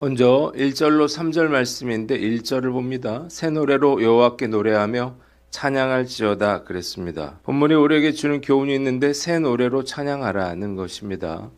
먼저 1절로 3절 말씀인데 1절을 봅니다. 새 노래로 여호와께 노래하며 찬양할지어다 그랬습니다. 본문이 우리에게 주는 교훈이 있는데 새 노래로 찬양하라는 것입니다.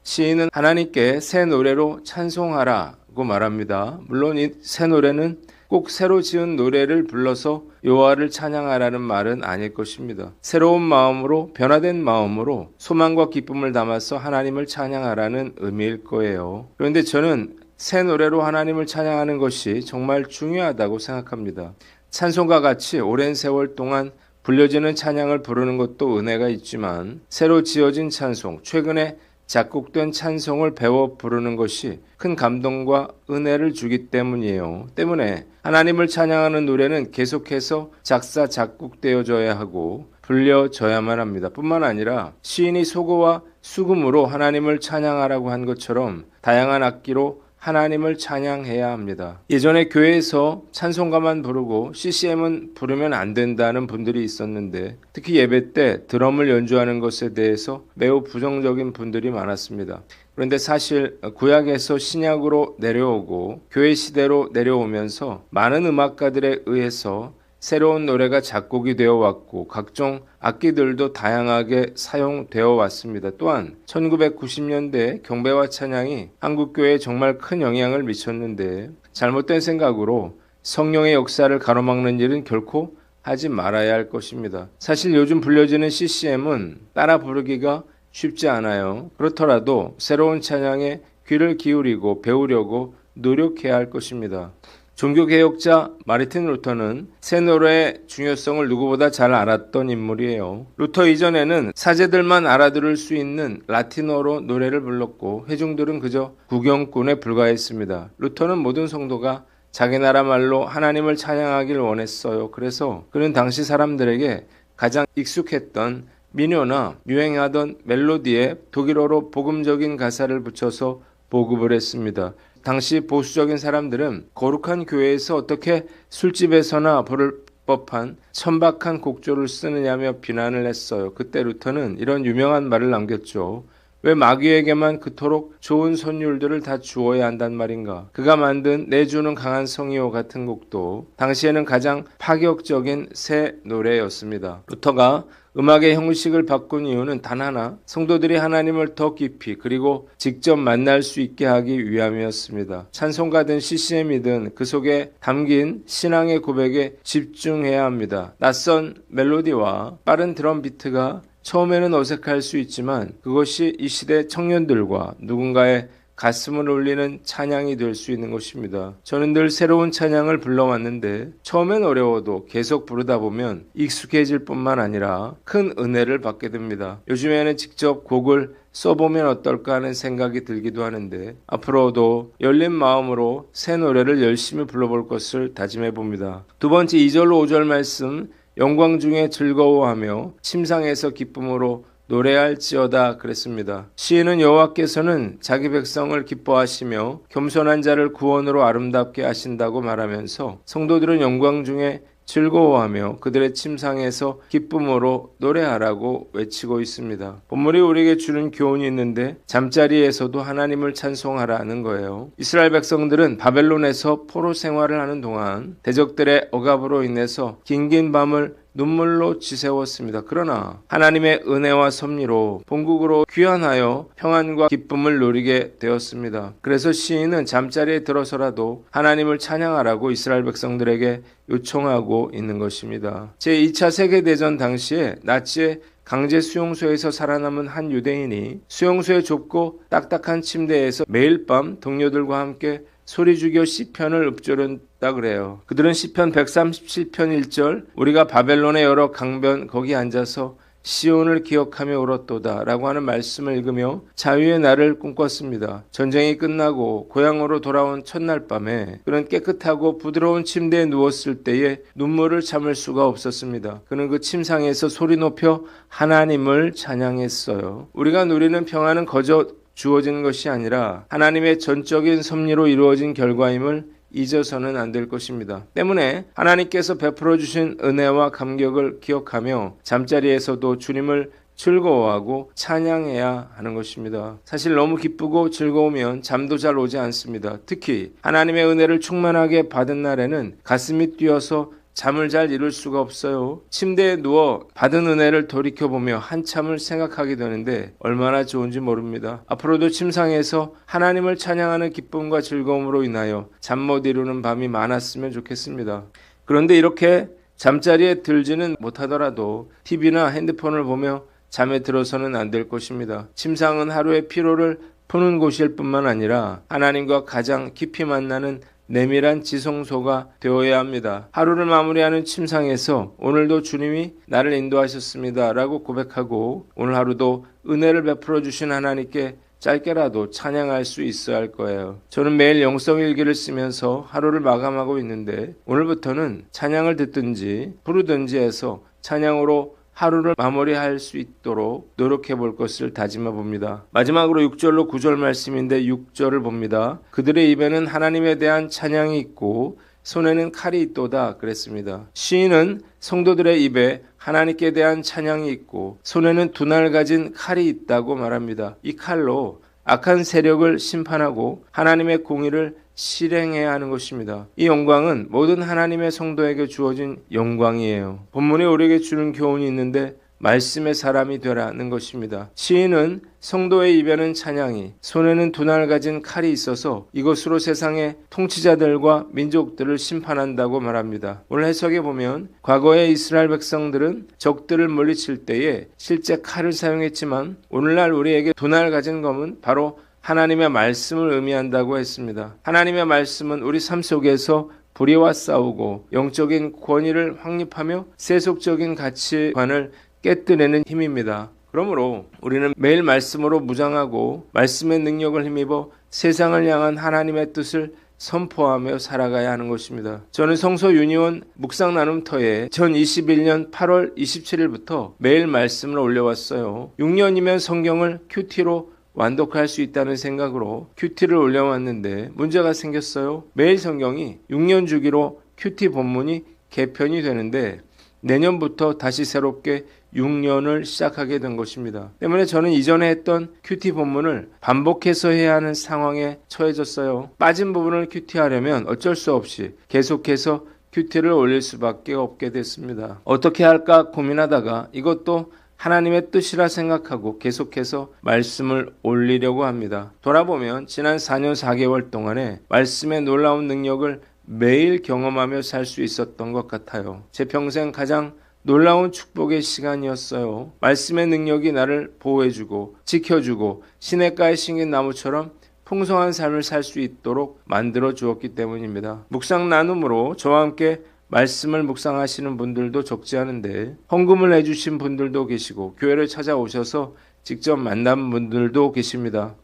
시인은 하나님께 새 노래로 찬송하라고 말합니다. 물론 이 새 노래는 꼭 새로 지은 노래를 불러서 여호와를 찬양하라는 말은 아닐 것입니다. 새로운 마음으로 변화된 마음으로 소망과 기쁨을 담아서 하나님을 찬양하라는 의미일 거예요. 그런데 저는 새 노래로 하나님을 찬양하는 것이 정말 중요하다고 생각합니다. 찬송과 같이 오랜 세월 동안 불려지는 찬양을 부르는 것도 은혜가 있지만 새로 지어진 찬송, 최근에 작곡된 찬송을 배워 부르는 것이 큰 감동과 은혜를 주기 때문이에요. 때문에 하나님을 찬양하는 노래는 계속해서 작사, 작곡되어져야 하고 불려져야만 합니다. 뿐만 아니라 시인이 소고와 수금으로 하나님을 찬양하라고 한 것처럼 다양한 악기로 하나님을 찬양해야 합니다. 예전에 교회에서 찬송가만 부르고 CCM은 부르면 안 된다는 분들이 있었는데 특히 예배 때 드럼을 연주하는 것에 대해서 매우 부정적인 분들이 많았습니다. 그런데 사실 구약에서 신약으로 내려오고 교회 시대로 내려오면서 많은 음악가들에 의해서 새로운 노래가 작곡이 되어 왔고 각종 악기들도 다양하게 사용되어 왔습니다. 또한 1990년대 경배와 찬양이 한국교회에 정말 큰 영향을 미쳤는데 잘못된 생각으로 성령의 역사를 가로막는 일은 결코 하지 말아야 할 것입니다. 사실 요즘 불려지는 CCM은 따라 부르기가 쉽지 않아요. 그렇더라도 새로운 찬양에 귀를 기울이고 배우려고 노력해야 할 것입니다. 종교개혁자 마르틴 루터는 새 노래의 중요성을 누구보다 잘 알았던 인물이에요. 루터 이전에는 사제들만 알아들을 수 있는 라틴어로 노래를 불렀고 회중들은 그저 구경꾼에 불과했습니다. 루터는 모든 성도가 자기 나라 말로 하나님을 찬양하길 원했어요. 그래서 그는 당시 사람들에게 가장 익숙했던 민요나 유행하던 멜로디에 독일어로 복음적인 가사를 붙여서 보급을 했습니다. 당시 보수적인 사람들은 거룩한 교회에서 어떻게 술집에서나 부를 법한 천박한 곡조를 쓰느냐며 비난을 했어요. 그때 루터는 이런 유명한 말을 남겼죠. 왜 마귀에게만 그토록 좋은 선율들을 다 주어야 한단 말인가? 그가 만든 내주는 강한 성이요 같은 곡도 당시에는 가장 파격적인 새 노래였습니다. 루터가 음악의 형식을 바꾼 이유는 단 하나, 성도들이 하나님을 더 깊이 그리고 직접 만날 수 있게 하기 위함이었습니다. 찬송가든 CCM이든 그 속에 담긴 신앙의 고백에 집중해야 합니다. 낯선 멜로디와 빠른 드럼 비트가 처음에는 어색할 수 있지만 그것이 이 시대 청년들과 누군가의 가슴을 울리는 찬양이 될 수 있는 것입니다. 저는 늘 새로운 찬양을 불러왔는데 처음엔 어려워도 계속 부르다 보면 익숙해질 뿐만 아니라 큰 은혜를 받게 됩니다. 요즘에는 직접 곡을 써보면 어떨까 하는 생각이 들기도 하는데 앞으로도 열린 마음으로 새 노래를 열심히 불러볼 것을 다짐해 봅니다. 두 번째 2절로 5절 말씀 영광 중에 즐거워하며 침상에서 기쁨으로 노래할지어다 그랬습니다. 시인은 여호와께서는 자기 백성을 기뻐하시며 겸손한 자를 구원으로 아름답게 하신다고 말하면서 성도들은 영광 중에 즐거워하며 그들의 침상에서 기쁨으로 노래하라고 외치고 있습니다. 본문이 우리에게 주는 교훈이 있는데 잠자리에서도 하나님을 찬송하라는 거예요. 이스라엘 백성들은 바벨론에서 포로 생활을 하는 동안 대적들의 억압으로 인해서 긴긴 밤을 눈물로 지새웠습니다. 그러나 하나님의 은혜와 섭리로 본국으로 귀환하여 평안과 기쁨을 누리게 되었습니다. 그래서 시인은 잠자리에 들어서라도 하나님을 찬양하라고 이스라엘 백성들에게 요청하고 있는 것입니다. 제2차 세계대전 당시에 나치의 강제 수용소에서 살아남은 한 유대인이 수용소의 좁고 딱딱한 침대에서 매일 밤 동료들과 함께 소리 죽여 시편을 읊조렸다 그래요. 그들은 시편 137편 1절 우리가 바벨론의 여러 강변 거기 앉아서 시온을 기억하며 울었도다 라고 하는 말씀을 읽으며 자유의 날을 꿈꿨습니다. 전쟁이 끝나고 고향으로 돌아온 첫날 밤에 그는 깨끗하고 부드러운 침대에 누웠을 때에 눈물을 참을 수가 없었습니다. 그는 그 침상에서 소리 높여 하나님을 찬양했어요. 우리가 누리는 평안은 거저 주어진 것이 아니라 하나님의 전적인 섭리로 이루어진 결과임을 잊어서는 안 될 것입니다. 때문에 하나님께서 베풀어 주신 은혜와 감격을 기억하며 잠자리에서도 주님을 즐거워하고 찬양해야 하는 것입니다. 사실 너무 기쁘고 즐거우면 잠도 잘 오지 않습니다. 특히 하나님의 은혜를 충만하게 받은 날에는 가슴이 뛰어서 잠을 잘 이룰 수가 없어요. 침대에 누워 받은 은혜를 돌이켜보며 한참을 생각하게 되는데 얼마나 좋은지 모릅니다. 앞으로도 침상에서 하나님을 찬양하는 기쁨과 즐거움으로 인하여 잠 못 이루는 밤이 많았으면 좋겠습니다. 그런데 이렇게 잠자리에 들지는 못하더라도 TV나 핸드폰을 보며 잠에 들어서는 안 될 것입니다. 침상은 하루의 피로를 푸는 곳일 뿐만 아니라 하나님과 가장 깊이 만나는 내밀한 지성소가 되어야 합니다. 하루를 마무리하는 침상에서 오늘도 주님이 나를 인도하셨습니다 라고 고백하고 오늘 하루도 은혜를 베풀어 주신 하나님께 짧게라도 찬양할 수 있어야 할 거예요. 저는 매일 영성일기를 쓰면서 하루를 마감하고 있는데 오늘부터는 찬양을 듣든지 부르든지 해서 찬양으로 하루를 마무리할 수 있도록 노력해 볼 것을 다짐해 봅니다. 마지막으로 6절로 9절 말씀인데 6절을 봅니다. 그들의 입에는 하나님에 대한 찬양이 있고 손에는 칼이 있도다 그랬습니다. 시인은 성도들의 입에 하나님께 대한 찬양이 있고 손에는 두 날 가진 칼이 있다고 말합니다. 이 칼로 악한 세력을 심판하고 하나님의 공의를 실행해야 하는 것입니다. 이 영광은 모든 하나님의 성도에게 주어진 영광이에요. 본문이 우리에게 주는 교훈이 있는데 말씀의 사람이 되라는 것입니다. 시인은 성도의 입에는 찬양이, 손에는 두 날 가진 칼이 있어서 이것으로 세상의 통치자들과 민족들을 심판한다고 말합니다. 오늘 해석에 보면 과거의 이스라엘 백성들은 적들을 물리칠 때에 실제 칼을 사용했지만 오늘날 우리에게 두 날 가진 검은 바로 하나님의 말씀을 의미한다고 했습니다. 하나님의 말씀은 우리 삶 속에서 불의와 싸우고 영적인 권위를 확립하며 세속적인 가치관을 깨뜨리는 힘입니다. 그러므로 우리는 매일 말씀으로 무장하고 말씀의 능력을 힘입어 세상을 향한 하나님의 뜻을 선포하며 살아가야 하는 것입니다. 저는 성서 유니온 묵상 나눔터에 2021년 8월 27일부터 매일 말씀을 올려왔어요. 6년이면 성경을 큐티로 완독할 수 있다는 생각으로 큐티를 올려왔는데 문제가 생겼어요. 매일 성경이 6년 주기로 큐티 본문이 개편이 되는데 내년부터 다시 새롭게 6년을 시작하게 된 것입니다. 때문에 저는 이전에 했던 큐티 본문을 반복해서 해야 하는 상황에 처해졌어요. 빠진 부분을 큐티하려면 어쩔 수 없이 계속해서 큐티를 올릴 수밖에 없게 됐습니다. 어떻게 할까 고민하다가 이것도 하나님의 뜻이라 생각하고 계속해서 말씀을 올리려고 합니다. 돌아보면 지난 4년 4개월 동안에 말씀의 놀라운 능력을 매일 경험하며 살 수 있었던 것 같아요. 제 평생 가장 놀라운 축복의 시간이었어요. 말씀의 능력이 나를 보호해주고 지켜주고 시냇가에 심긴 나무처럼 풍성한 삶을 살 수 있도록 만들어 주었기 때문입니다. 묵상 나눔으로 저와 함께 말씀을 묵상하시는 분들도 적지 않은데 헌금을 해주신 분들도 계시고 교회를 찾아오셔서 직접 만난 분들도 계십니다.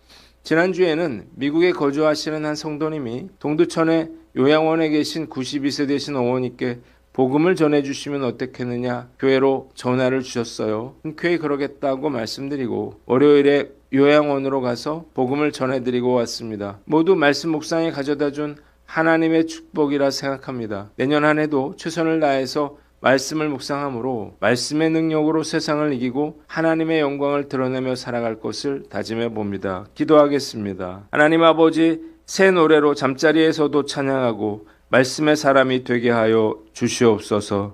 지난주에는 미국에 거주하시는 한 성도님이 동두천의 요양원에 계신 92세 되신 어머니께 복음을 전해주시면 어떻겠느냐 교회로 전화를 주셨어요. 흔쾌히 그러겠다고 말씀드리고 월요일에 요양원으로 가서 복음을 전해드리고 왔습니다. 모두 말씀 묵상에 가져다준 하나님의 축복이라 생각합니다. 내년 한 해도 최선을 다해서 말씀을 묵상함으로 말씀의 능력으로 세상을 이기고 하나님의 영광을 드러내며 살아갈 것을 다짐해 봅니다. 기도하겠습니다. 하나님 아버지, 새 노래로 잠자리에서도 찬양하고 말씀의 사람이 되게 하여 주시옵소서.